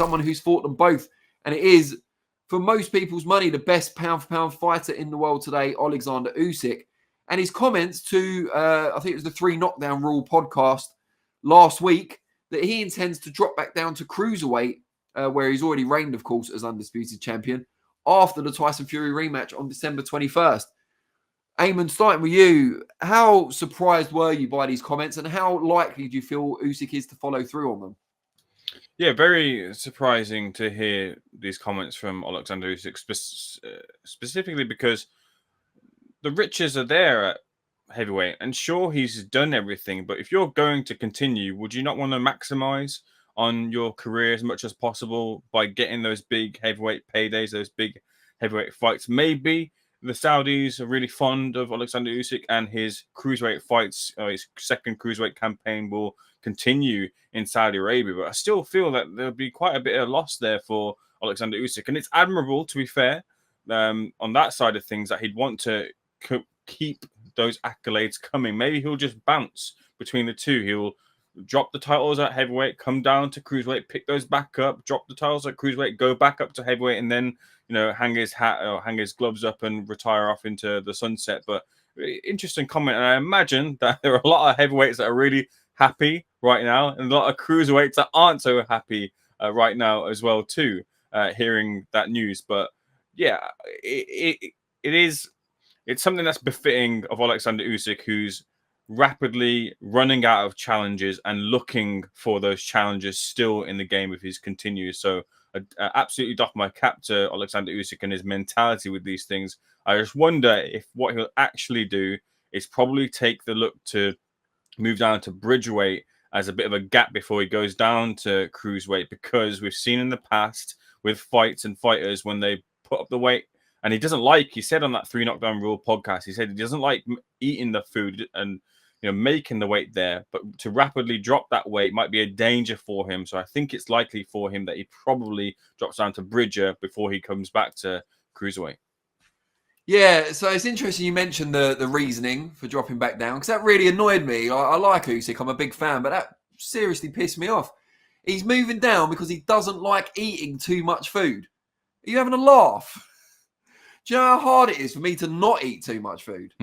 someone who's fought them both. And it is, for most people's money, the best pound-for-pound fighter in the world today, Oleksandr Usyk. And his comments to, I think it was the 3 Knockdown Rule podcast last week, that he intends to drop back down to cruiserweight, where he's already reigned, of course, as undisputed champion, after the Tyson Fury rematch on December 21st. Ayman, starting with you, how surprised were you by these comments, and how likely do you feel Usyk is to follow through on them? Yeah, very surprising to hear these comments from Oleksandr Usyk, specifically because the riches are there at heavyweight. And sure, he's done everything, but if you're going to continue, would you not want to maximize on your career as much as possible by getting those big heavyweight paydays, those big heavyweight fights? Maybe the Saudis are really fond of Oleksandr Usyk, and his cruiserweight fights, his second cruiserweight campaign will continue in Saudi Arabia. But I still feel that there'll be quite a bit of loss there for Oleksandr Usyk. And it's admirable, to be fair, on that side of things, that he'd want to keep those accolades coming. Maybe he'll just bounce between the two. He'll drop the titles at heavyweight, come down to cruiserweight, pick those back up, drop the titles at cruiserweight, go back up to heavyweight, and then, you know, hang his hat or hang his gloves up and retire off into the sunset. But interesting comment. And I imagine that there are a lot of heavyweights that are really happy right now, and a lot of cruiserweights that aren't so happy right now as well too, hearing that news. But yeah, it's something that's befitting of Oleksandr Usyk, who's rapidly running out of challenges and looking for those challenges still in the game if he's continues. So I absolutely doff my cap to Oleksandr Usyk and his mentality with these things. I just wonder if what he'll actually do is probably take the look to move down to bridgeweight as a bit of a gap before he goes down to cruiserweight, because we've seen in the past with fights and fighters when they put up the weight, and he said on that 3 Knockdown Rule podcast, he said he doesn't like eating the food and, you know, making the weight there, but to rapidly drop that weight might be a danger for him. So I think it's likely for him that he probably drops down to bridger before he comes back to cruiserweight. Yeah, so it's interesting you mentioned the reasoning for dropping back down, because that really annoyed me. I like Usyk, I'm a big fan, but that seriously pissed me off. He's moving down because he doesn't like eating too much food. Are you having a laugh? Do you know how hard it is for me to not eat too much food?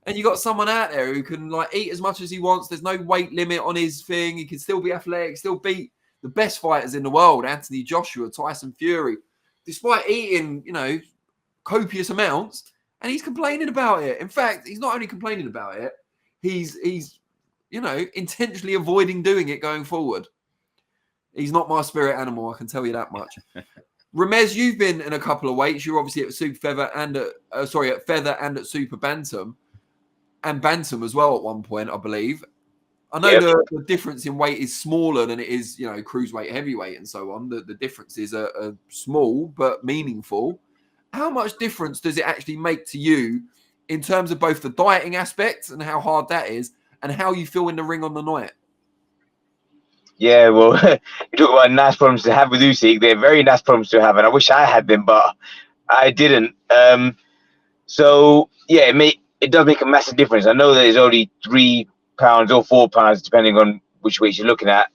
And you got someone out there who can like eat as much as he wants. There's no weight limit on his thing. He can still be athletic, still beat the best fighters in the world, Anthony Joshua, Tyson Fury, despite eating, you know, copious amounts, and he's complaining about it. In fact, he's not only complaining about it, he's you know, intentionally avoiding doing it going forward. He's not my spirit animal, I can tell you that much. Ramez, you've been in a couple of weights. You're obviously at super feather and at feather and at super bantam, and bantam as well at one point, I believe. I know the difference in weight is smaller than it is, you know, cruiserweight, heavyweight, and so on. The differences are small but meaningful. How much difference does it actually make to you in terms of both the dieting aspect and how hard that is, and how you feel in the ring on the night? Yeah, well, you talk about nice problems to have with Usyk. They're very nice problems to have, and I wish I had them, but I didn't. So yeah, it does make a massive difference. I know that it's only 3 pounds or 4 pounds, depending on which weight you're looking at.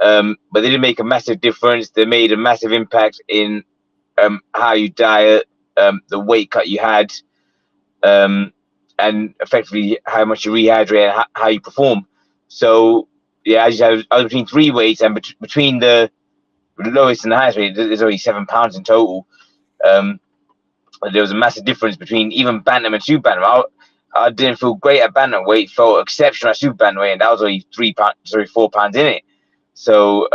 But they did make a massive difference. They made a massive impact in how you diet, the weight cut you had, and effectively how much you rehydrate and how you perform. So yeah, I was between 3 weights, and between the lowest and the highest weight, there's only 7 pounds in total. There was a massive difference between even bantam and super bantam. I didn't feel great at bantamweight, felt exceptional at super bantamweight, and that was only 4 pounds in it. So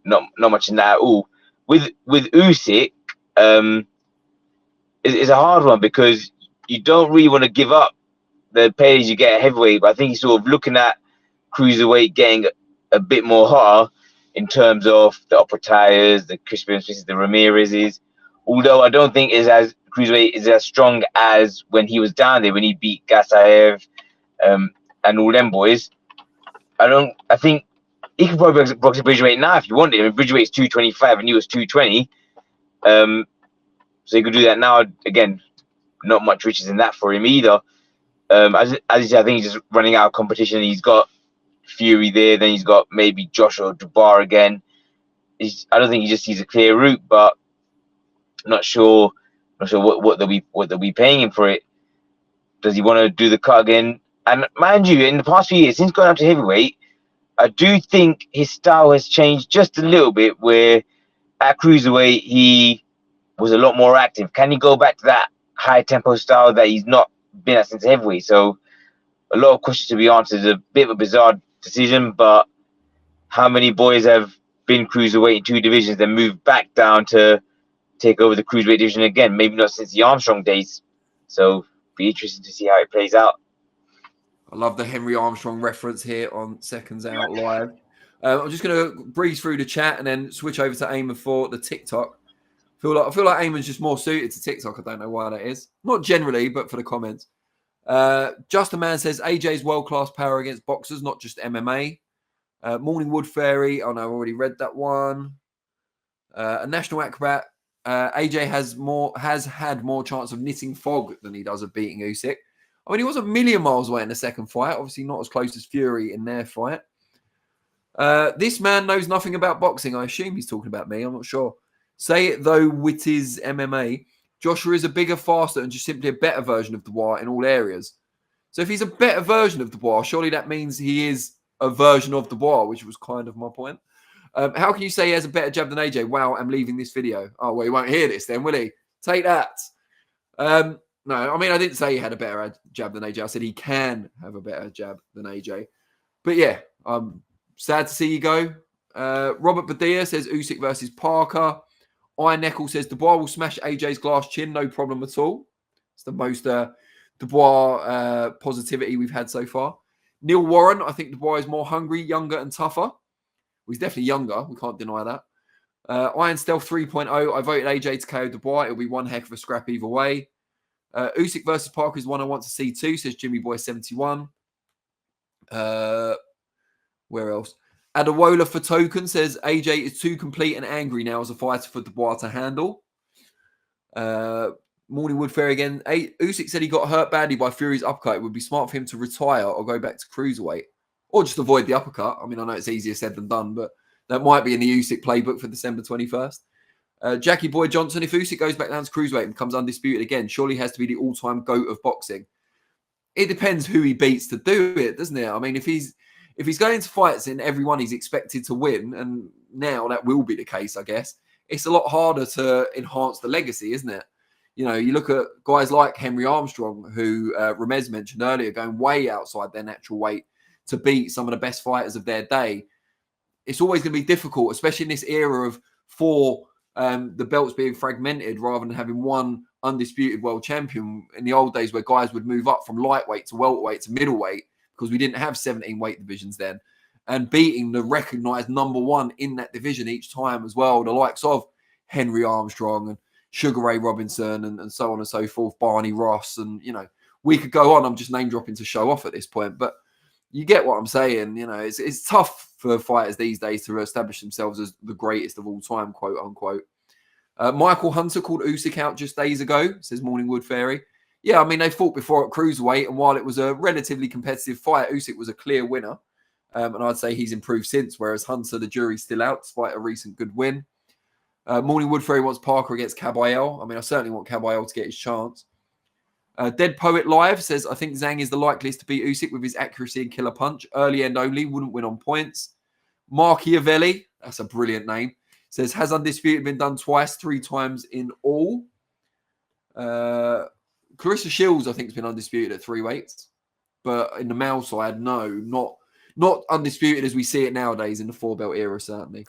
not much in that at all. With Usyk, it's a hard one because you don't really want to give up the paydays you get at heavyweight, but I think he's sort of looking at cruiserweight getting a bit more hotter in terms of the OPETAIAs, the Crispians, the Ramirez's. Although I don't think cruiserweight is as strong as when he was down there, when he beat Gasaev and all them boys. I think he could probably box at bridgeweight now if you wanted. I mean, bridgeweight's 225 and he was 220. So he could do that now. Again, not much riches in that for him either. As you said, I think he's just running out of competition. He's got Fury there, then he's got maybe Joshua Dubar again. I don't think he just sees a clear route, but not sure what they'll be paying him for it. Does he want to do the cut again? And mind you, in the past few years, since going up to heavyweight, I do think his style has changed just a little bit. Where at cruiserweight he was a lot more active. Can he go back to that high tempo style that he's not been at since heavyweight? So a lot of questions to be answered. A bit of a bizarre decision, but how many boys have been cruiserweight in 2 divisions, then moved back down to take over the cruiserweight division again? Maybe not since the Armstrong days. So be interesting to see how it plays out. I love the Henry Armstrong reference here on Seconds Out Live. I'm just going to breeze through the chat and then switch over to Ayman for the TikTok. I feel like Ayman's just more suited to TikTok. I don't know why that is. Not generally, but for the comments. Just a Man says AJ's world-class power against boxers, not just MMA. Morning Wood Fairy. Oh no, I've already read that one. A National Acrobat. AJ has had more chance of knitting fog than he does of beating Usyk. I mean, he was a million miles away in the second fight. Obviously, not as close as Fury in their fight. This man knows nothing about boxing. I assume he's talking about me. I'm not sure. Say it though, with his MMA. Joshua is a bigger, faster, and just simply a better version of Dubois in all areas. So if he's a better version of Dubois, surely that means he is a version of Dubois, which was kind of my point. How can you say he has a better jab than AJ? Wow, I'm leaving this video. Oh, well, he won't hear this then, will he? Take that. No, I mean, I didn't say he had a better jab than AJ. I said he can have a better jab than AJ. But yeah, I'm sad to see you go. Robert Badia says Usyk versus Parker. Iron Neckle says Dubois will smash AJ's glass chin, no problem at all. It's the most Dubois positivity we've had so far. Neil Warren, I think Dubois is more hungry, younger, and tougher. Well, he's definitely younger. We can't deny that. Iron Stealth 3.0, I voted AJ to KO Dubois. It'll be one heck of a scrap either way. Usyk versus Parker is one I want to see too, says Jimmy Boy 71. Where else? Adewola for Token says AJ is too complete and angry now as a fighter for Dubois to handle. Morning Wood Fair again. Usyk said he got hurt badly by Fury's uppercut. It would be smart for him to retire or go back to cruiserweight. Or just avoid the uppercut. I mean, I know it's easier said than done, but that might be in the Usyk playbook for December 21st. Jackie Boy Johnson, if Usyk goes back down to cruiserweight and becomes undisputed again, surely he has to be the all-time GOAT of boxing. It depends who he beats to do it, doesn't it? I mean, if he's going to fights in every one he's expected to win, and now that will be the case, I guess, it's a lot harder to enhance the legacy, isn't it? You know, you look at guys like Henry Armstrong, who Ramez mentioned earlier, going way outside their natural weight to beat some of the best fighters of their day. It's always going to be difficult, especially in this era of the belts being fragmented rather than having one undisputed world champion. In the old days where guys would move up from lightweight to welterweight to middleweight because we didn't have 17 weight divisions then, and beating the recognised number one in that division each time as well, the likes of Henry Armstrong and Sugar Ray Robinson and so on and so forth, Barney Ross, and, you know, we could go on. I'm just name dropping to show off at this point, but you get what I'm saying. You know, it's tough for fighters these days to establish themselves as the greatest of all time, quote unquote. Michael Hunter called Usyk out just days ago, says Morning Wood Fairy. Yeah, I mean, they fought before at cruiserweight, and while it was a relatively competitive fight, Usyk was a clear winner. And I'd say he's improved since, whereas Hunter, the jury's still out, despite a recent good win. Morning Wood Fairy wants Parker against Caballero. I mean, I certainly want Caballero to get his chance. Dead Poet Live says, I think Zhang is the likeliest to beat Usyk with his accuracy and killer punch. Early end only, wouldn't win on points. Machiavelli, that's a brilliant name, says, has Undisputed been done twice, 3 times in all? Clarissa Shields, I think, has been undisputed at 3 weights. But in the male side, no, not undisputed as we see it nowadays in the 4-belt era, certainly.